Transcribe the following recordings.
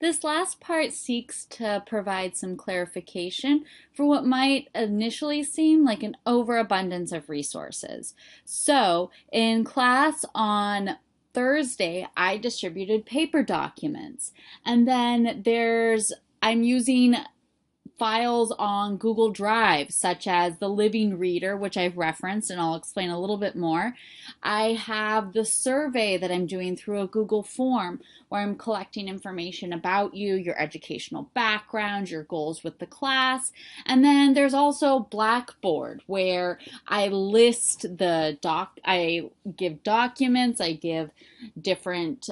This last part seeks to provide some clarification for what might initially seem like an overabundance of resources. So, in class on Thursday, I distributed paper documents. And then I'm using files on Google Drive, such as the Living Reader, which I've referenced and I'll explain a little bit more. I have the survey that I'm doing through a Google form where I'm collecting information about you, your educational background, your goals with the class. And then there's also Blackboard, where I list I give documents, I give different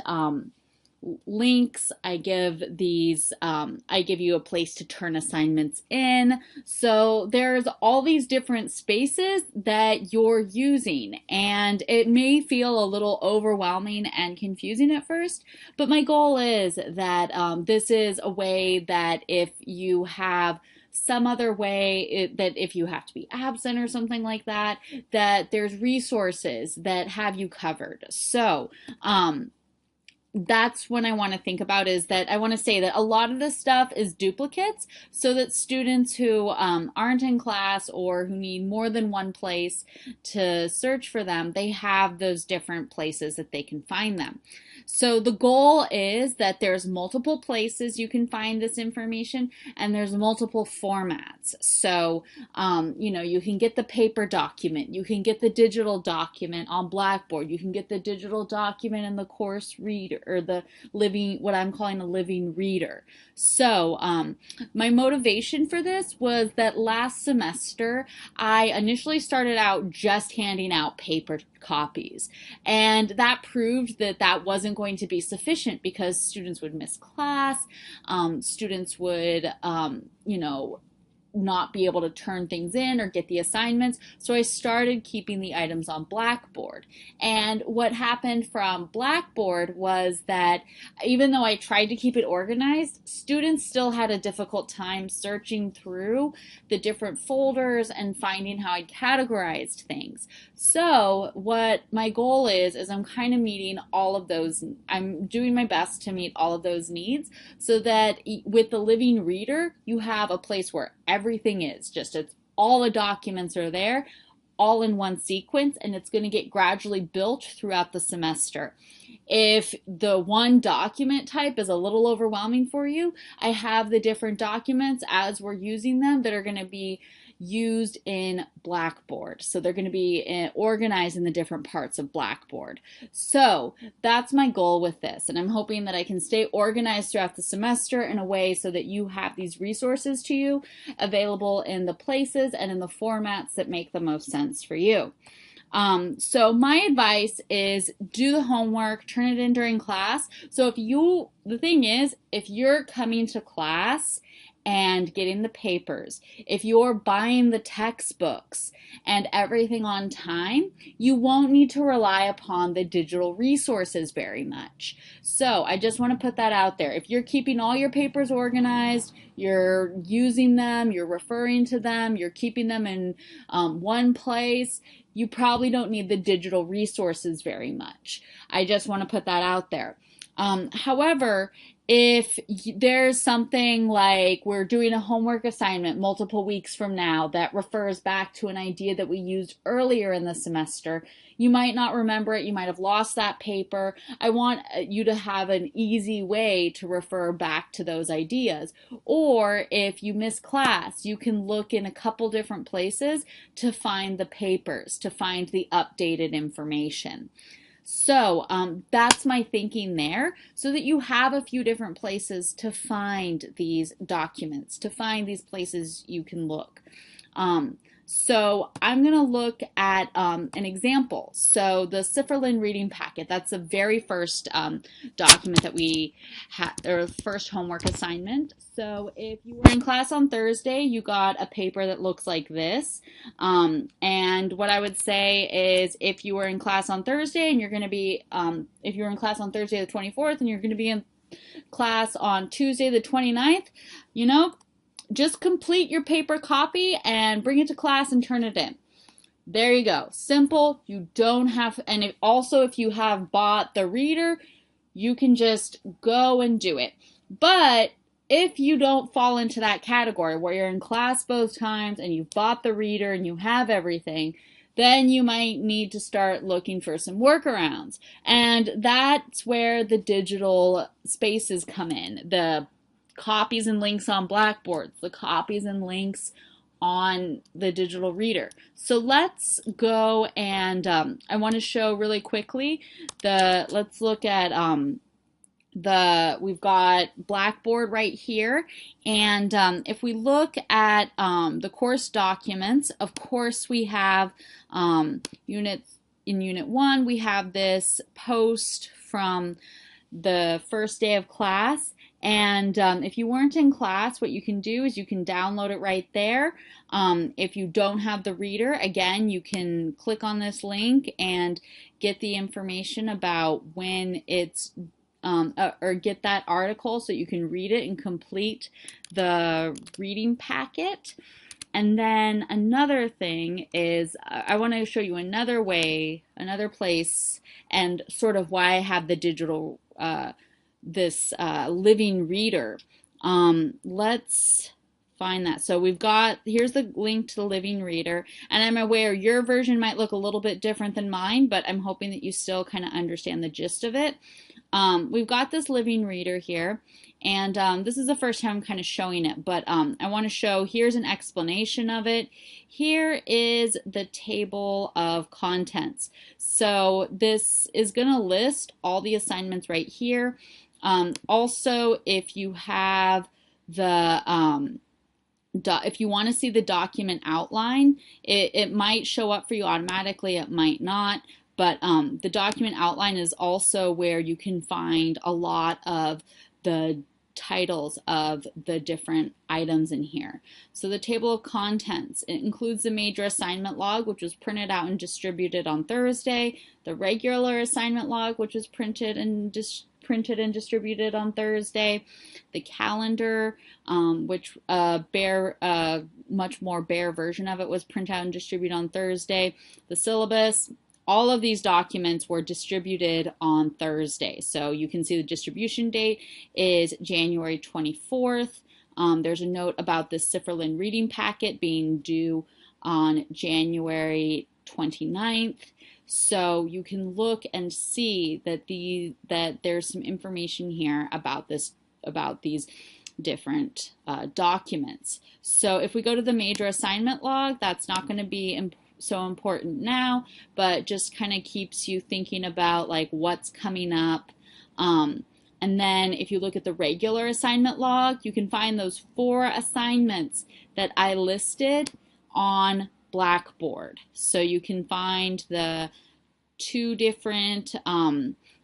links. I give you a place to turn assignments in. So there's all these different spaces that you're using, and it may feel a little overwhelming and confusing at first, but my goal is that this is a way that if you have some other way that if you have to be absent or something like that, that there's resources that have you covered. So, that's what I want to think about, is that I want to say that a lot of this stuff is duplicates, so that students who aren't in class or who need more than one place to search for them, they have those different places that they can find them. So the goal is that there's multiple places you can find this information, and there's multiple formats. So, you can get the paper document, you can get the digital document on Blackboard, you can get the digital document in the course reader, or what I'm calling a living reader. So, my motivation for this was that last semester, I initially started out just handing out paper copies, and that proved that that wasn't going to be sufficient because students would miss class, students would not be able to turn things in or get the assignments. So I started keeping the items on Blackboard. And what happened from Blackboard was that even though I tried to keep it organized, students still had a difficult time searching through the different folders and finding how I categorized things. So what my goal is I'm kind of meeting all of those. I'm doing my best to meet all of those needs, so that with the Living Reader, you have a place where everything is it's all the documents are there, all in one sequence, and it's going to get gradually built throughout the semester. If the one document type is a little overwhelming for you, I have the different documents as we're using them that are going to be used in Blackboard. So they're going to be organized in the different parts of Blackboard. So that's my goal with this, and I'm hoping that I can stay organized throughout the semester in a way so that you have these resources to you available in the places and in the formats that make the most sense for you. So my advice is do the homework, turn it in during class. So the thing is, if you're coming to class and getting the papers, if you're buying the textbooks and everything on time, you won't need to rely upon the digital resources very much. So I just want to put that out there. If you're keeping all your papers organized, you're using them, you're referring to them, you're keeping them in one place, you probably don't need the digital resources very much. I just want to put that out there. However, if there's something like we're doing a homework assignment multiple weeks from now that refers back to an idea that we used earlier in the semester, you might not remember it, you might have lost that paper. I want you to have an easy way to refer back to those ideas. Or if you miss class, you can look in a couple different places to find the papers, to find the updated information. So that's my thinking there, so that you have a few different places to find these documents, to find these places you can look. So I'm going to look at an example. So the Cifferlin reading packet, that's the very first document that we had, or first homework assignment. So if you were in class on Thursday, you got a paper that looks like this. And what I would say is, if you were in class on Thursday and you're going to be, if you were in class on Thursday the 24th and you're going to be in class on Tuesday the 29th, just complete your paper copy and bring it to class and turn it in. There you go. Simple. You don't have, and if you have bought the reader, you can just go and do it. But if you don't fall into that category where you're in class both times and you've bought the reader and you have everything, then you might need to start looking for some workarounds. And that's where the digital spaces come in. The copies and links on Blackboard, the copies and links on the digital reader. So let's go and I want to show really quickly let's look at we've got Blackboard right here, and if we look at the course documents, of course we have units. In Unit 1 we have this post from the first day of class, and if you weren't in class, what you can do is you can download it right there. If you don't have the reader, again, you can click on this link and get the information about when it's or get that article so you can read it and complete the reading packet. And then another thing is I want to show you another way, another place, and sort of why I have the digital, this living reader. Let's find that. So we've got, here's the link to the living reader, and I'm aware your version might look a little bit different than mine, but I'm hoping that you still kind of understand the gist of it. We've got this living reader here, and this is the first time I'm kind of showing it, but I want to show, here's an explanation of it. Here is the table of contents. So this is going to list all the assignments right here. Also, if you have the if you want to see the document outline, it might show up for you automatically, it might not. But the document outline is also where you can find a lot of the titles of the different items in here. So the table of contents, it includes the major assignment log, which was printed out and distributed on Thursday, the regular assignment log, which was printed and distributed on Thursday, the calendar, which much more bare version of it was printed out and distributed on Thursday, the syllabus. All of these documents were distributed on Thursday. So you can see the distribution date is January 24th. There's a note about the Sifferlin reading packet being due on January 29th. So you can look and see that there's some information here about these different documents. So if we go to the major assignment log, that's not going to be so important now, but just kind of keeps you thinking about like what's coming up. And then if you look at the regular assignment log, you can find those 4 assignments that I listed on Blackboard. So you can find the 2 different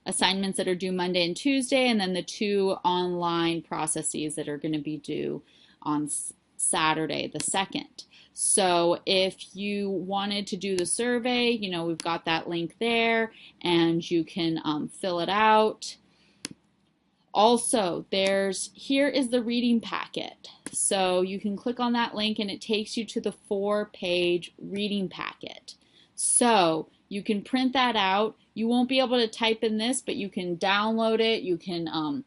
assignments that are due Monday and Tuesday, and then the 2 online processes that are going to be due on Saturday the 2nd. So if you wanted to do the survey, you know, we've got that link there, and you can fill it out. Also, here is the reading packet. So you can click on that link and it takes you to the 4-page reading packet. So you can print that out. You won't be able to type in this, but you can download it. You can,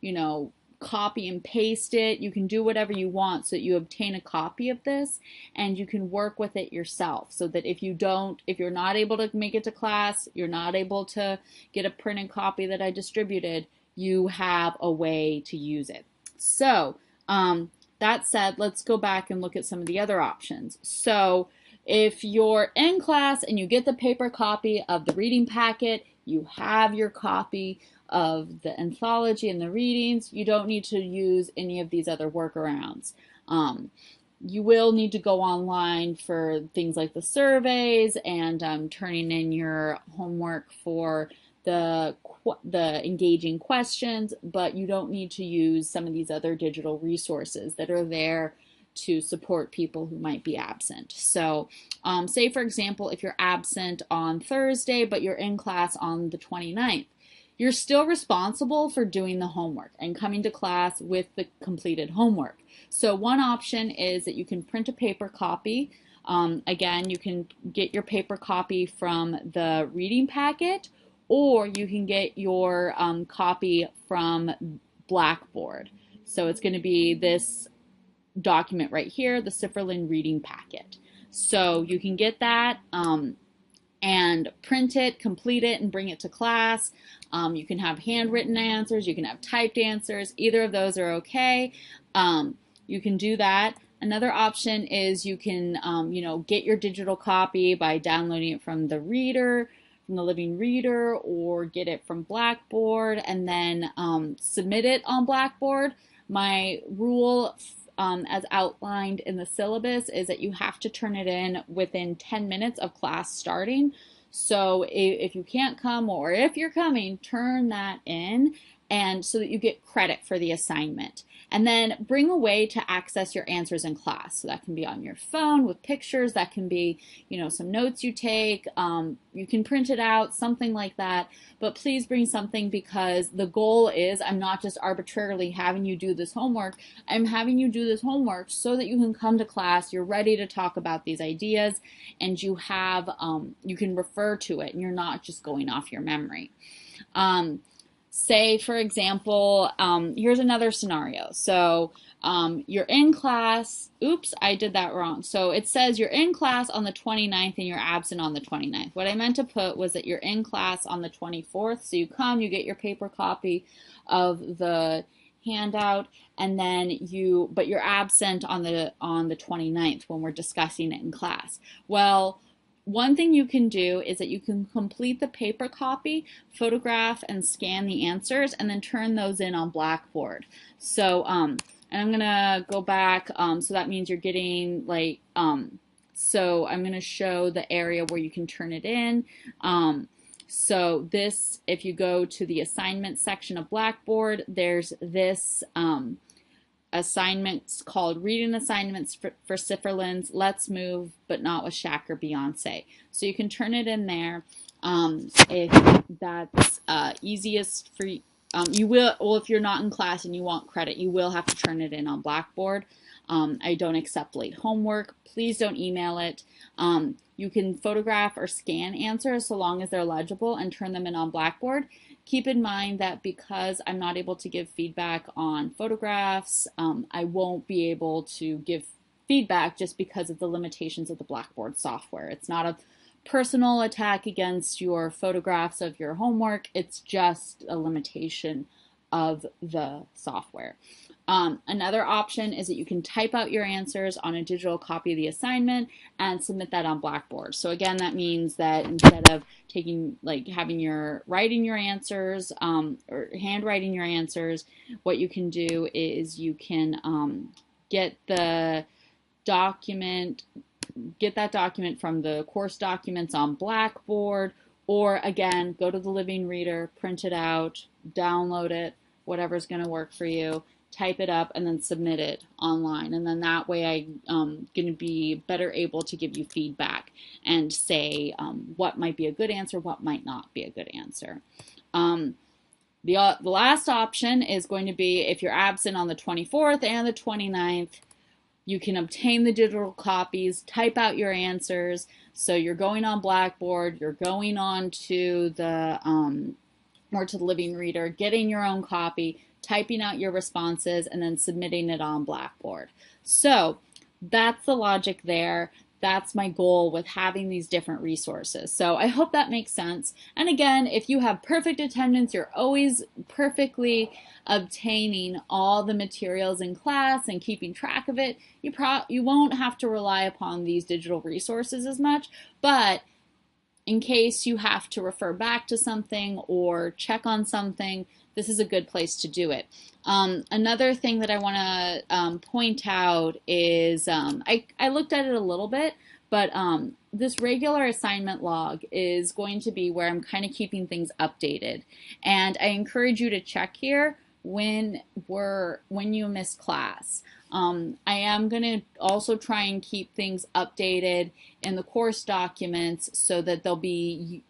you know, copy and paste it. You can do whatever you want so that you obtain a copy of this, and you can work with it yourself, so that if you're not able to make it to class, you're not able to get a printed copy that I distributed, you have a way to use it. So that said, let's go back and look at some of the other options. So if you're in class and you get the paper copy of the reading packet, you have your copy of the anthology and the readings, you don't need to use any of these other workarounds. You will need to go online for things like the surveys and turning in your homework for the engaging questions, but you don't need to use some of these other digital resources that are there to support people who might be absent. So say for example, if you're absent on Thursday, but you're in class on the 29th, you're still responsible for doing the homework and coming to class with the completed homework. So one option is that you can print a paper copy. Again, you can get your paper copy from the reading packet, or you can get your copy from Blackboard. So it's going to be this document right here, the Cifferlin reading packet. So you can get that and print it, complete it, and bring it to class. You can have handwritten answers, you can have typed answers, either of those are okay. You can do that. Another option is you can get your digital copy by downloading it from the reader, from the Living Reader, or get it from Blackboard and then submit it on Blackboard. My rule as outlined in the syllabus is that you have to turn it in within 10 minutes of class starting. So if you can't come, or if you're coming, turn that in, and so that you get credit for the assignment. And then bring a way to access your answers in class. So that can be on your phone with pictures, that can be, some notes you take, you can print it out, something like that. But please bring something, because the goal is I'm not just arbitrarily having you do this homework, I'm having you do this homework so that you can come to class, you're ready to talk about these ideas, and you have, you can refer to it, and you're not just going off your memory. Say, for example, here's another scenario. So you're in class, oops, I did that wrong. So it says you're in class on the 29th and you're absent on the 29th. What I meant to put was that you're in class on the 24th. So you come, you get your paper copy of the handout, and then but you're absent on the 29th when we're discussing it in class. Well, one thing you can do is that you can complete the paper copy, photograph and scan the answers, and then turn those in on Blackboard. So, and I'm gonna go back, so that means you're getting so I'm gonna show the area where you can turn it in. So this, if you go to the assignment section of Blackboard, there's this assignments called Reading Assignments for Cifferlins, Let's Move, but Not with Shaq or Beyonce. So you can turn it in there. If that's easiest for you. If you're not in class and you want credit, you will have to turn it in on Blackboard. I don't accept late homework. Please don't email it. You can photograph or scan answers so long as they're legible and turn them in on Blackboard. Keep in mind that because I'm not able to give feedback on photographs, I won't be able to give feedback just because of the limitations of the Blackboard software. It's not a personal attack against your photographs of your homework, it's just a limitation of the software. Another option is that you can type out your answers on a digital copy of the assignment and submit that on Blackboard. So again, that means that instead of writing your answers or handwriting your answers, what you can do is you can get that document from the course documents on Blackboard, or again, go to the Living Reader, print it out, download it, whatever's going to work for you, type it up, and then submit it online. And then that way I'm going to be better able to give you feedback and say what might be a good answer, what might not be a good answer. The last option is going to be if you're absent on the 24th and the 29th, you can obtain the digital copies, type out your answers. So you're going on Blackboard, you're going on to the Living Reader, getting your own copy, typing out your responses, and then submitting it on Blackboard. So that's the logic there. That's my goal with having these different resources. So I hope that makes sense. And again, if you have perfect attendance, you're always perfectly obtaining all the materials in class and keeping track of it, you won't have to rely upon these digital resources as much. But in case you have to refer back to something or check on something, this is a good place to do it. Another thing that I want to point out is I looked at it a little bit, but this regular assignment log is going to be where I'm kind of keeping things updated. And I encourage you to check here when you miss class. I am going to also try and keep things updated in the course documents so that there'll be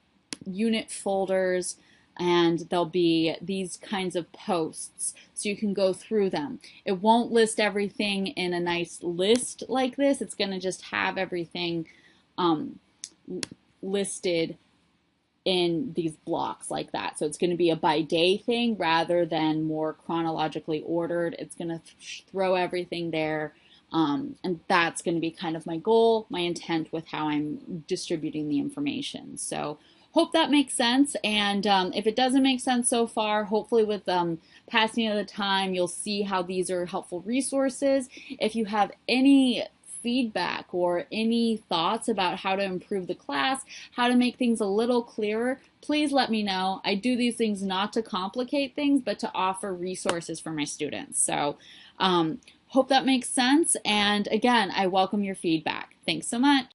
unit folders and there'll be these kinds of posts so you can go through them. It won't list everything in a nice list like this. It's going to just have everything listed in these blocks like that. So it's going to be a by day thing rather than more chronologically ordered. It's going to throw everything there. And that's going to be kind of my goal, my intent with how I'm distributing the information. So hope that makes sense. And if it doesn't make sense so far, hopefully with passing of the time, you'll see how these are helpful resources. If you have any feedback or any thoughts about how to improve the class, how to make things a little clearer, please let me know. I do these things not to complicate things, but to offer resources for my students. So hope that makes sense. And again, I welcome your feedback. Thanks so much.